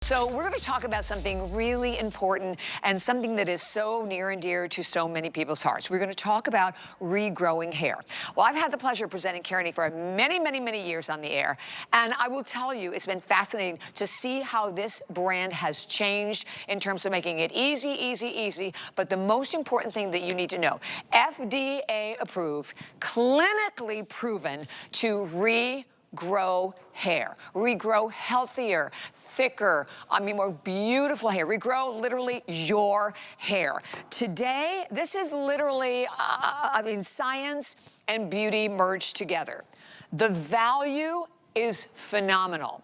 So we're going to talk about something really important and something that is so near and dear to so many people's hearts. We're going to talk about regrowing hair. Well, I've had the pleasure of presenting Keranique for many years on the air, and I will tell you it's been fascinating to see how this brand has changed in terms of making it easy, but the most important thing that you need to know, FDA approved, clinically proven to regrow hair, regrow healthier, thicker, more beautiful hair, regrow literally your hair. Today, this is literally, science and beauty merged together. The value is phenomenal.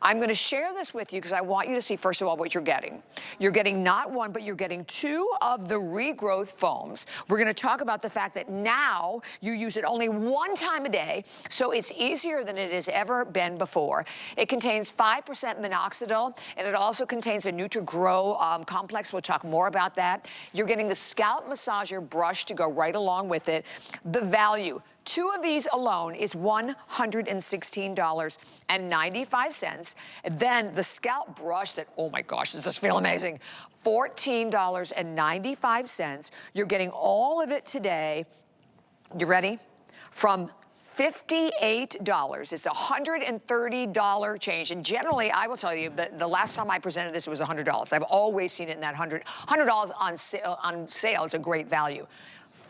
I'm going to share this with you because I want you to see, first of all, what you're getting. You're getting not one, but you're getting two of the regrowth foams. We're going to talk about the fact that now you use it only one time a day, so it's easier than it has ever been before. It contains 5% Minoxidil, and it also contains a NutriGrow Complex. We'll talk more about that. You're getting the scalp massager brush to go right along with it. The value. Two of these alone is $116.95. Then the scalp brush that, oh my gosh, does this feel amazing? $14.95. You're getting all of it today. You ready? From $58. It's a $130 change. And generally, I will tell you that the last time I presented this, it was $100. I've always seen it in that $100 on sale is a great value.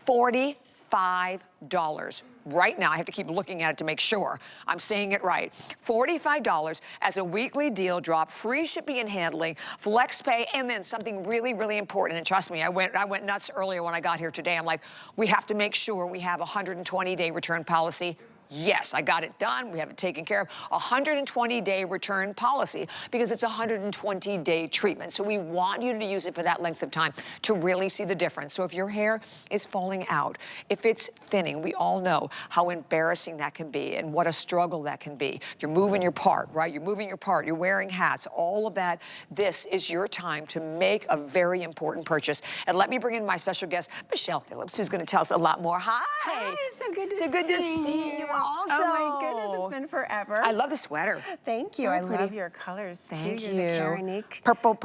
$45 right now. I have to keep looking at it to make sure I'm saying it right. $45 as a weekly deal drop, free shipping and handling, flex pay, and then something really important. And trust me, I went nuts earlier when I got here today. I'm like, we have to make sure we have a 120-day return policy. Yes, I got it done. We have it taken care of. 120-day return policy because it's a 120-day treatment. So we want you to use it for that length of time to really see the difference. So if your hair is falling out, if it's thinning, we all know how embarrassing that can be and what a struggle that can be. You're moving your part, right? You're moving your part. You're wearing hats, all of that. This is your time to make a very important purchase. And let me bring in my special guest, Michelle Phillips, who's going to tell us a lot more. Hi. Hi, so good to see you. Also. Oh my goodness, it's been forever. I love the sweater. Thank you. I love your colors too. Thank you. The Keranique. Purple. Of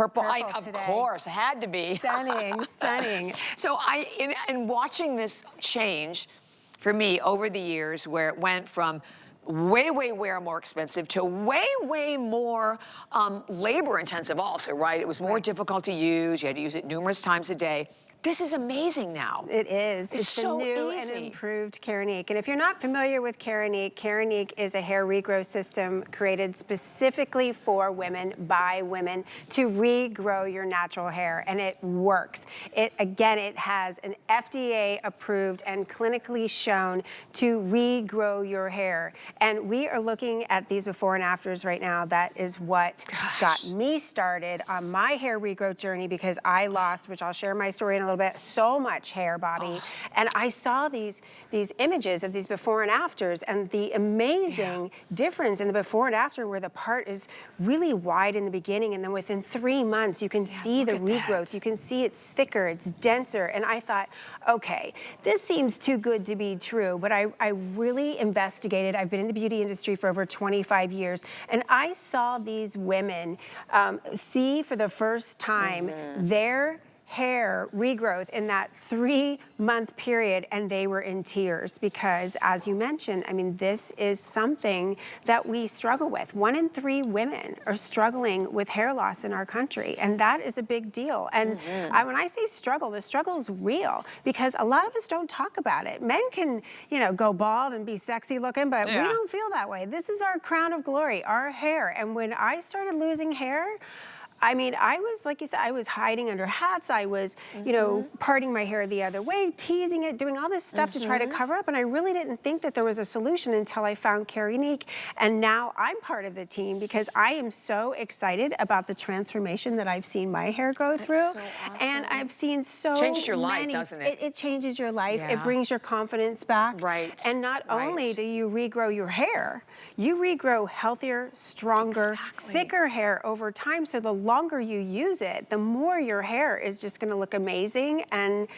today. course, had to be. Stunning. So in watching this change for me over the years, where it went from way more expensive to way more labor intensive also, right? It was more difficult to use. You had to use it numerous times a day. This is amazing now. It is. It's so the new easy. and improved Keranique. And if you're not familiar with Keranique, Keranique is a hair regrow system created specifically for women, by women, to regrow your natural hair. And it works. It has an FDA approved and clinically shown to regrow your hair. And we are looking at these before and afters right now. That is what got me started on my hair regrowth journey, because I lost, which I'll share my story in a little bit, so much hair, Bobby. And I saw these images of these before and afters, and the amazing difference in the before and after, where the part is really wide in the beginning, and then within 3 months you can see the regrowth. You can see it's thicker, it's denser. And I thought, okay, this seems too good to be true. But I really investigated. I've been in the beauty industry for over 25 years, and I saw these women see for the first time their hair regrowth in that 3-month period, and they were in tears because, as you mentioned, this is something that we struggle with. 1 in 3 women are struggling with hair loss in our country, and that is a big deal. And when I say struggle, the struggle is real, because a lot of us don't talk about it. Men can, go bald and be sexy looking, but we don't feel that way. This is our crown of glory, our hair. And when I started losing hair, I was, like you said, I was hiding under hats. I was, parting my hair the other way, teasing it, doing all this stuff to try to cover up. And I really didn't think that there was a solution until I found Keranique. And now I'm part of the team because I am so excited about the transformation that I've seen my hair go through. So awesome. And I've seen so changes your life, doesn't it? It changes your life. It brings your confidence back. Right. And not only do you regrow your hair, you regrow healthier, stronger, thicker hair over time. So the longer you use it, the more your hair is just going to look amazing. And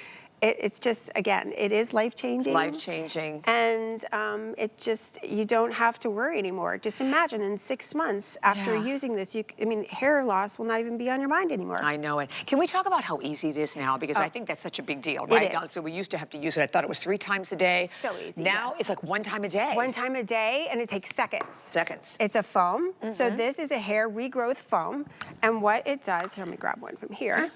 It's just, again, it is life-changing. Life-changing. And it just, you don't have to worry anymore. Just imagine in 6 months after using this, I mean, hair loss will not even be on your mind anymore. I know it. Can we talk about how easy it is now? Because I think that's such a big deal, right? It is. So we used to have to use it. I thought it was 3 times a day. So easy, Now it's like 1 time a day. 1 time a day, and it takes seconds. Seconds. It's a foam. So this is a hair regrowth foam. And what it does, here, let me grab one from here.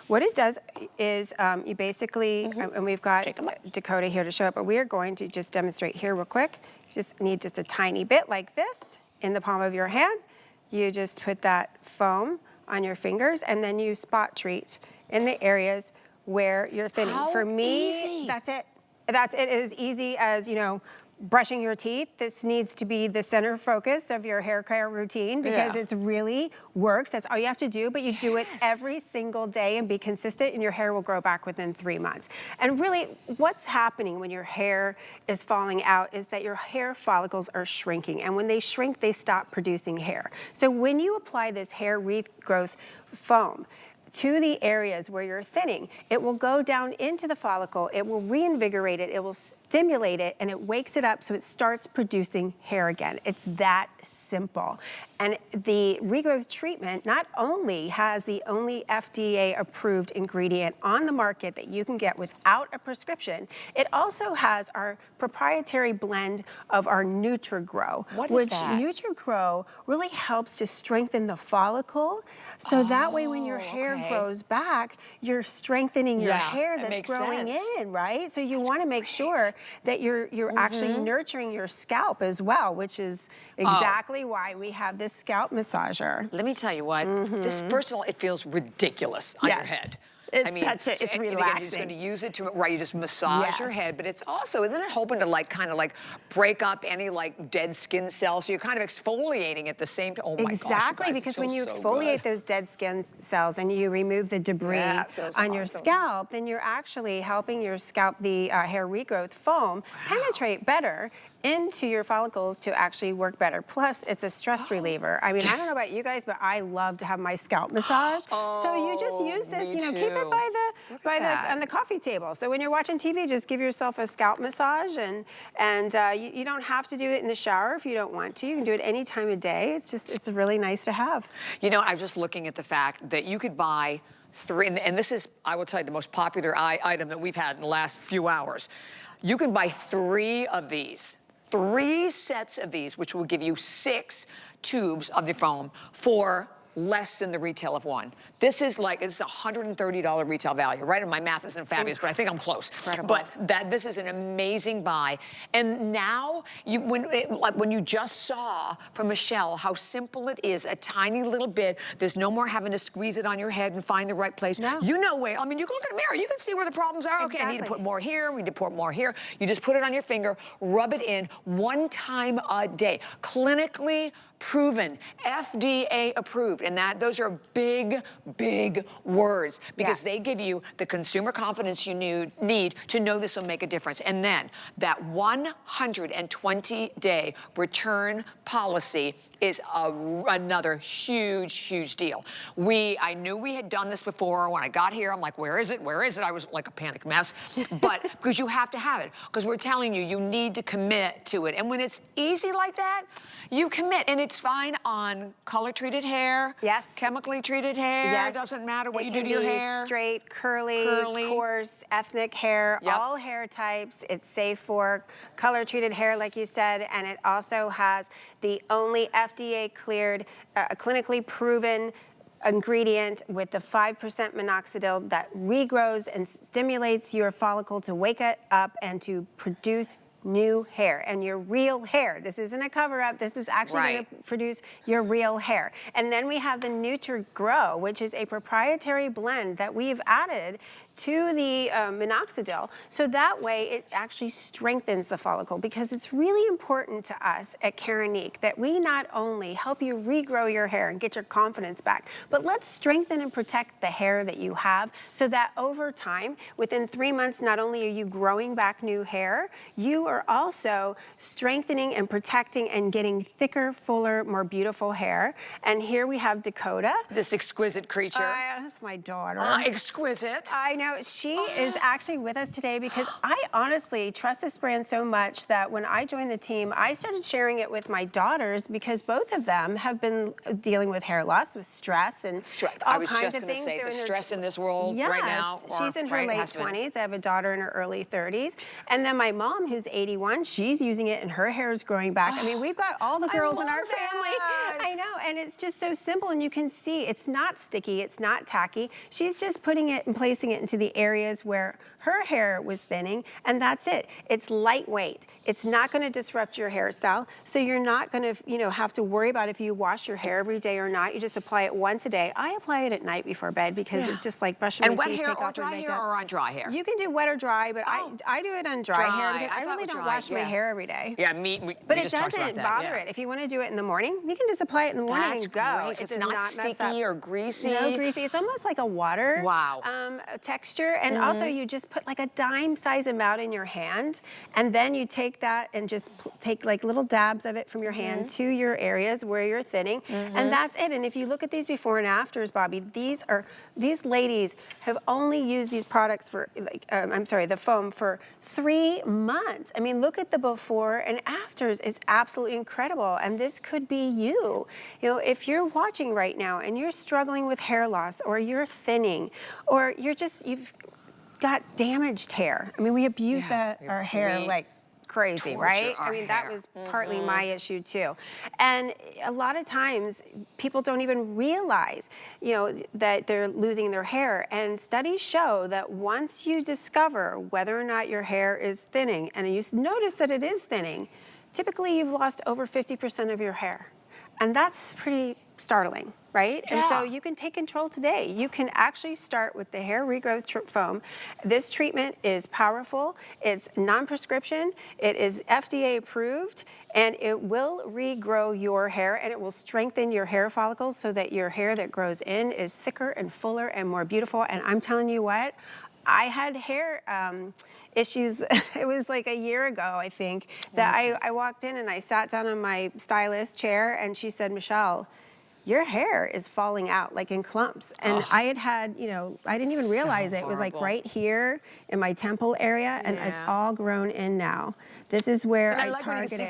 What it does is you basically, and we've got Dakota here to show it, but we are going to just demonstrate here real quick. You just need just a tiny bit like this in the palm of your hand. You just put that foam on your fingers, and then you spot treat in the areas where you're thinning. How For me, easy. that's it. That's it, as easy as, you know, brushing your teeth. This needs to be the center focus of your hair care routine because it really works. That's all you have to do, but you do it every single day and be consistent, and your hair will grow back within 3 months. And really, what's happening when your hair is falling out is that your hair follicles are shrinking, and when they shrink, they stop producing hair. So when you apply this hair regrowth foam to the areas where you're thinning, it will go down into the follicle, it will reinvigorate it, it will stimulate it, and it wakes it up so it starts producing hair again. It's that simple. And the regrowth treatment not only has the only FDA-approved ingredient on the market that you can get without a prescription, it also has our proprietary blend of our NutriGrow. What is that? Which NutriGrow really helps to strengthen the follicle, so that way when your hair grows back, you're strengthening your hair that's growing in, right? So you want to make sure that you're actually nurturing your scalp as well, which is exactly why we have this scalp massager. Let me tell you what, this, first of all, it feels ridiculous on your head. It's it's relaxing. Again, you're just going to use it to, you just massage your head, but it's also, isn't it hoping to kind of break up any dead skin cells? So you're kind of exfoliating at the same time. Oh my gosh, Exactly, because when you exfoliate those dead skin cells and you remove the debris on your scalp, then you're actually helping your scalp, the hair regrowth foam, penetrate better into your follicles to actually work better. Plus, it's a stress reliever. I mean, I don't know about you guys, but I love to have my scalp massage. So you just use this, you know, keep it on the coffee table. So when you're watching TV, just give yourself a scalp massage, and you don't have to do it in the shower if you don't want to. You can do it any time of day. It's really nice to have. You know, I'm just looking at the fact that you could buy 3, and this is, I will tell you, the most popular item that we've had in the last few hours. You can buy 3 of these. 3 sets of these, which will give you 6 tubes of the foam for less than the retail of 1. This is it's a $130 retail value, right? And my math isn't fabulous, but I think I'm close. Incredible. But this is an amazing buy. And now, when you just saw from Michelle how simple it is, a tiny little bit, there's no more having to squeeze it on your head and find the right place. No. You know where, I mean, you can look in the mirror, you can see where the problems are. Okay, I need to put more here, we need to put more here. You just put it on your finger, rub it in 1 time a day. Clinically proven, FDA approved, and those are big, big words, because they give you the consumer confidence you need to know this will make a difference. And then that 120-day return policy is another huge, huge deal. I knew we had done this before. When I got here, I'm like, where is it? Where is it? I was like a panic mess. But because you have to have it, because we're telling you, you need to commit to it. And when it's easy like that, you commit. And it's fine on color-treated hair, chemically treated hair. It doesn't matter what you do to your hair. Straight, curly, coarse, ethnic hair, all hair types. It's safe for color-treated hair, like you said, and it also has the only FDA-cleared, clinically proven ingredient with the 5% minoxidil that regrows and stimulates your follicle to wake it up and to produce new hair, and your real hair. This isn't a cover-up. This is actually going to produce your real hair. And then we have the NutriGrow, which is a proprietary blend that we've added to the minoxidil, so that way it actually strengthens the follicle, because it's really important to us at Keranique that we not only help you regrow your hair and get your confidence back, but let's strengthen and protect the hair that you have, so that over time, within 3 months, not only are you growing back new hair, you are are also strengthening and protecting and getting thicker, fuller, more beautiful hair. And here we have Dakota. This exquisite creature. That's my daughter. Exquisite. I know. She is actually with us today because I honestly trust this brand so much that when I joined the team, I started sharing it with my daughters because both of them have been dealing with hair loss, with stress, and all kinds of things. Say the stress in this world yes, right now. She's in her late 20s. I have a daughter in her early 30s. And then my mom, who's 81, she's using it and her hair is growing back. I mean, we've got all the girls in our family. I know, and it's just so simple, and you can see it's not sticky, it's not tacky. She's just putting it and placing it into the areas where her hair was thinning, and that's it. It's lightweight. It's not going to disrupt your hairstyle, so you're not going to, have to worry about if you wash your hair every day or not. You just apply it once a day. I apply it at night before bed because it's just like brushing my teeth, take off my makeup. And wet hair or dry hair or on dry hair? You can do wet or dry, but I do it on dry hair because I really don't wash my hair every day. Yeah, but it doesn't bother it. If you want to do it in the morning, you can just apply it in the morning and go. Great. It's not sticky or greasy. No greasy. It's almost like a water texture. And also you just put like a dime-size amount in your hand, and then you take that and just take like little dabs of it from your hand to your areas where you're thinning, and that's it. And if you look at these before and afters, Bobby, these ladies have only used these products for the foam for 3 months. I mean, look at the before and afters. It's absolutely incredible. And this could be you. If you're watching right now and you're struggling with hair loss, or you're thinning, or you've got damaged hair. I mean, we abuse our hair like crazy, right? I mean, that was partly my issue too. And a lot of times people don't even realize, that they're losing their hair. And studies show that once you discover whether or not your hair is thinning, and you notice that it is thinning, typically you've lost over 50% of your hair. And that's pretty startling, right? Yeah. And so you can take control today. You can actually start with the Hair Regrowth Foam. This treatment is powerful. It's non-prescription. It is FDA approved, and it will regrow your hair, and it will strengthen your hair follicles so that your hair that grows in is thicker and fuller and more beautiful. And I'm telling you what, I had hair issues. It was like a year ago, I think, that I walked in and I sat down on my stylist chair, and she said, "Michelle, your hair is falling out like in clumps." And I had, I didn't even realize it. It was like right here in my temple area, and it's all grown in now. This is where I targeted. I like to see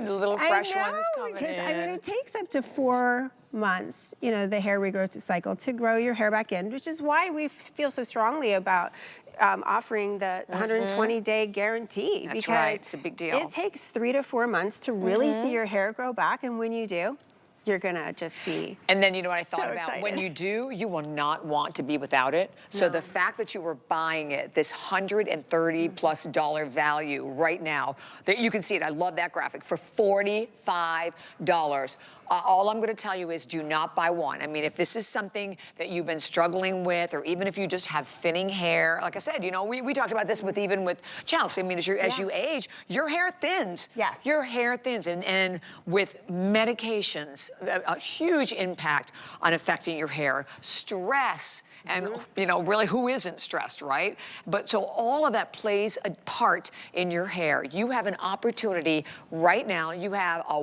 the little fresh ones coming in. I mean, it takes up to 4 months, the hair regrowth cycle to grow your hair back in, which is why we feel so strongly about offering the 120-day guarantee. That's right. It's a big deal. It takes 3 to 4 months to really see your hair grow back, and when you do, you're gonna just be And then you know what I thought about? excited. When you do, you will not want to be without it. So the fact that you were buying it, this $130+ value right now, that you can see it, I love that graphic, for $45. All I'm going to tell you is do not buy one. I mean, if this is something that you've been struggling with, or even if you just have thinning hair, like I said, we talked about this even with Chelsea. I mean, as you age, your hair thins. Yes. Your hair thins. And with medications, a huge impact on affecting your hair. Stress. And, really, who isn't stressed, right? But so all of that plays a part in your hair. You have an opportunity right now. You have a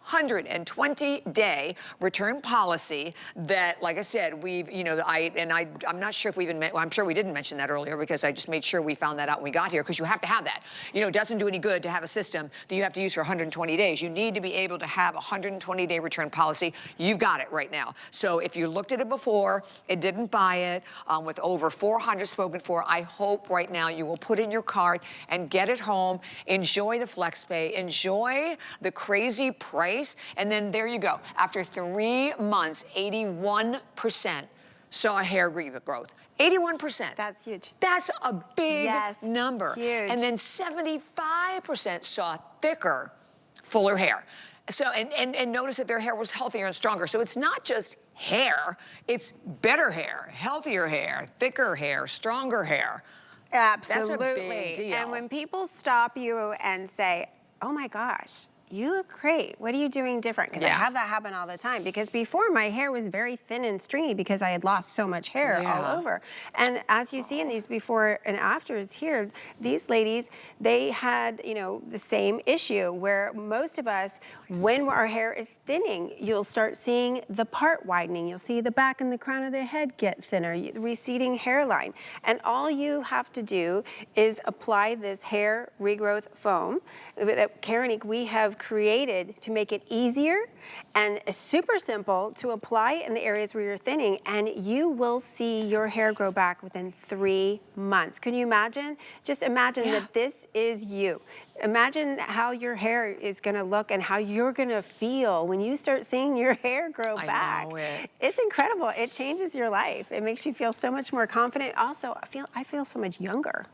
120-day return policy that, like I said, I'm not sure if we even, I'm sure we didn't mention that earlier because I just made sure we found that out when we got here, because you have to have that. It doesn't do any good to have a system that you have to use for 120 days. You need to be able to have a 120-day return policy. You've got it right now. So if you looked at it before, it didn't buy it, with over 400 spoken for, I hope right now you will put in your cart and get it home, enjoy the flex pay, enjoy the crazy price. And then there you go. After 3 months, 81% saw hair regrowth. 81%. That's huge. That's a big number. Huge. And then 75% saw thicker, fuller hair. So, and notice that their hair was healthier and stronger. So it's not just hair, it's better hair, healthier hair, thicker hair, stronger hair. Absolutely. That's a big deal. And when people stop you and say, "Oh my gosh, you look great. What are you doing different? Because I have that happen all the time. Because before, my hair was very thin and stringy because I had lost so much hair all over. And as you see in these before and afters here, these ladies, they had, you know, the same issue where most of us, when our hair is thinning, you'll start seeing the part widening. You'll see the back and the crown of the head get thinner, receding hairline. And all you have to do is apply this hair regrowth foam that Keranique we have created to make it easier and super simple to apply in the areas where you're thinning, and you will see your hair grow back within 3 months. Can you imagine? Just imagine that this is you. Imagine how your hair is gonna look and how you're gonna feel when you start seeing your hair grow back. I know it. It's incredible. It changes your life. It makes you feel so much more confident. Also, I feel so much younger.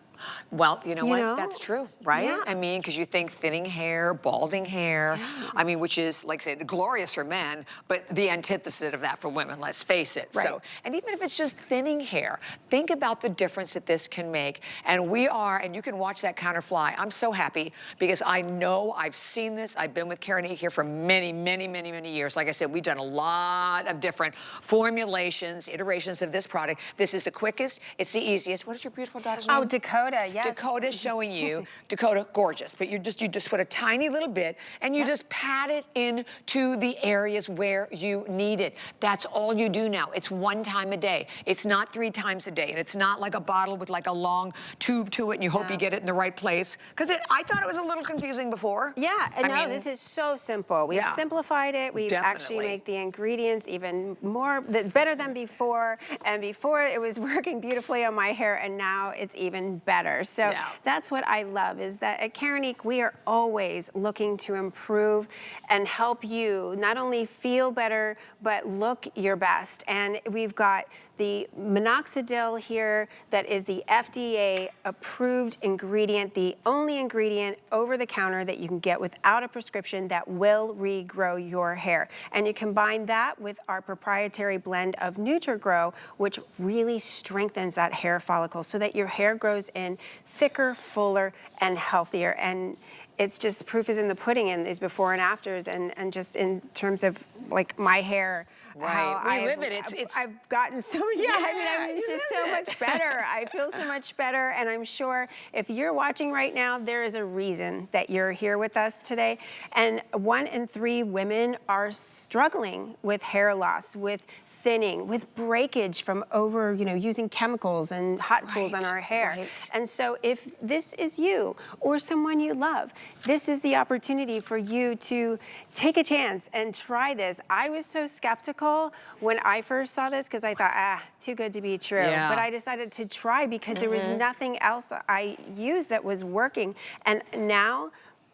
Well, you know what? That's true, right? Yeah. I mean, because you think thinning hair, balding hair, I mean, which is, like I say, glorious for men, but the antithesis of that for women, let's face it. Right. So, and even if it's just thinning hair, think about the difference that this can make. And we are, and you can watch that counter fly. I'm so happy because I know I've seen this. I've been with Keranique here for many, many, many, many years. Like I said, we've done a lot of different formulations, iterations of this product. This is the quickest. It's the easiest. What is your beautiful daughter's name? Oh, Dakota, yes. Dakota's showing you, Dakota, gorgeous, but you just put a tiny little bit and you just pat it into the areas where you need it. That's all you do now. It's 1 time a day. It's not 3 times a day, and it's not like a bottle with like a long tube to it and you hope you get it in the right place. Because I thought it was a little confusing before. Yeah, and I mean, this is so simple. We've simplified it. We've actually made the ingredients even more, better than before. And before it was working beautifully on my hair, and now it's even better. So that's what I love, is that at Keranique, we are always looking to improve and help you not only feel better, but look your best. And we've got the Minoxidil here that is the FDA approved ingredient, the only ingredient over the counter that you can get without a prescription that will regrow your hair. And you combine that with our proprietary blend of NutriGrow, which really strengthens that hair follicle so that your hair grows in thicker, fuller, and healthier. And it's just, proof is in the pudding in these before and afters, and just in terms of like my hair. Right, we live it. I've gotten so much. I mean, it's just so much better. I feel so much better, and I'm sure if you're watching right now, there is a reason that you're here with us today. And 1 in 3 women are struggling with hair loss, with thinning, with breakage from using chemicals and hot tools on our hair. And so if this is you or someone you love, this is the opportunity for you to take a chance and try this. I was so skeptical when I first saw this because I thought, too good to be true. But I decided to try because there was nothing else I used that was working. And now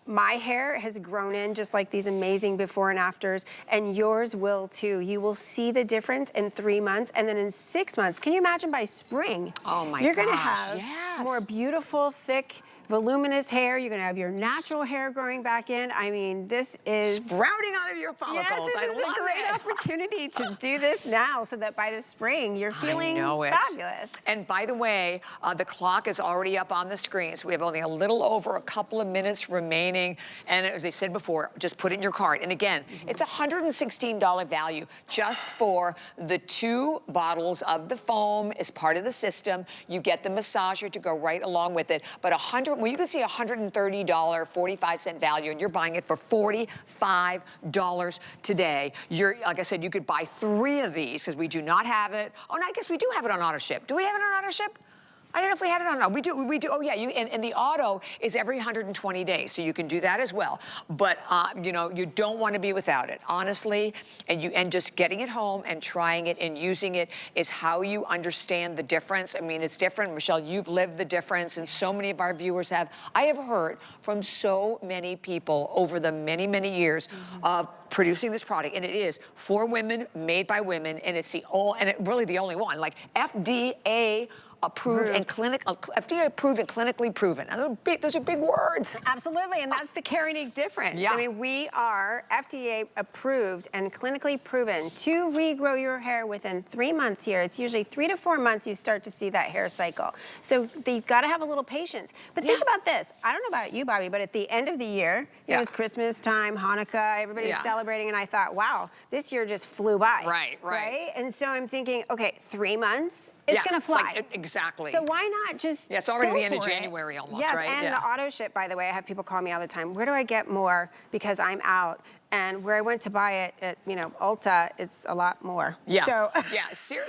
my hair has grown in just like these amazing before and afters, and yours will too. You will see the difference in 3 months, and then in 6 months. Can you imagine by spring? Oh my gosh, you're gonna have more beautiful, thick, voluminous hair. You're gonna have your natural hair growing back in. I mean, this is sprouting out of your follicles. Yes, this is a great opportunity to do this now, so that by the spring you're feeling fabulous. And by the way, the clock is already up on the screen, so we have only a little over a couple of minutes remaining. And as I said before, just put it in your cart. And again, it's a $116 value just for the 2 bottles of the foam as part of the system. You get the massager to go right along with it, but you can see a $130, 45-cent value, and you're buying it for $45 today. Like I said, you could buy 3 of these because we do not have it. Oh, no, I guess we do have it on auto ship. Do we have it on auto ship? I don't know if we had it on. No, we do. Oh yeah, and the auto is every 120 days, so you can do that as well. But you don't want to be without it, honestly. And just getting it home and trying it and using it is how you understand the difference. I mean, it's different, Michelle. You've lived the difference, and so many of our viewers have. I have heard from so many people over the many, many years of producing this product, and it is for women, made by women, and it's really the only one. Like FDA approved and FDA approved and clinically proven. Now, those are big words. Absolutely, and that's the Keranique difference. Yeah. I mean, we are FDA approved and clinically proven to regrow your hair within 3 months here. It's usually 3 to 4 months you start to see that hair cycle. So you've got to have a little patience. But think about this. I don't know about you, Bobby, but at the end of the year, it was Christmas time, Hanukkah, everybody's celebrating, and I thought, wow, this year just flew by. Right? And so I'm thinking, okay, 3 months, it's gonna fly. Like, exactly. So why not just it's already go the end of for it? January almost, yes, right? And the auto ship, by the way, I have people call me all the time. Where do I get more? Because I'm out. And where I went to buy it at, Ulta, it's a lot more. Yeah. So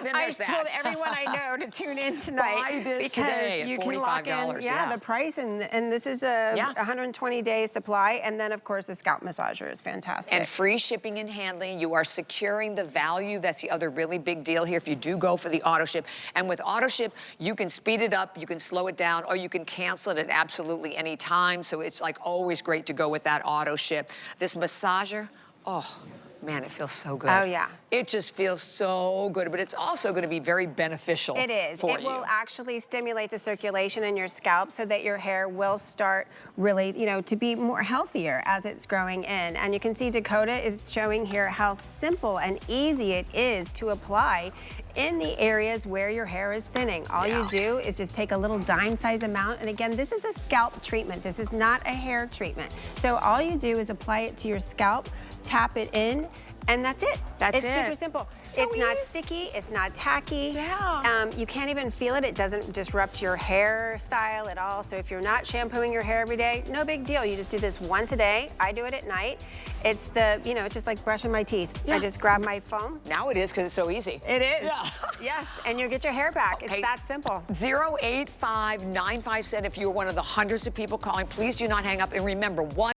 then I there's that. told everyone I know to tune in tonight. Buy this because today at you can lock in the price, and this is a 120-day supply, and then of course the scalp massager is fantastic. And free shipping and handling. You are securing the value. That's the other really big deal here if you do go for the auto ship. And with auto ship, you can speed it up, you can slow it down, or you can cancel it at absolutely any time. So it's like always great to go with that auto ship. This massager, oh, man, it feels so good. Oh, yeah. It just feels so good, but it's also going to be very beneficial It is. for It will actually stimulate the circulation in your scalp so that your hair will start really, to be more healthier as it's growing in. And you can see Dakota is showing here how simple and easy it is to apply in the areas where your hair is thinning. All you do is just take a little dime-size amount, and again, this is a scalp treatment. This is not a hair treatment. So all you do is apply it to your scalp, tap it in, and that's it. It's super simple. So it's not sticky, it's not tacky. Yeah. You can't even feel it. It doesn't disrupt your hairstyle at all. So if you're not shampooing your hair every day, no big deal. You just do this once a day. I do it at night. It's it's just like brushing my teeth. I just grab my foam. Now it is because it's so easy. It is. Yeah. Yes, and you get your hair back. Okay. It's that simple. 08595 said if you're one of the hundreds of people calling, please do not hang up. And remember,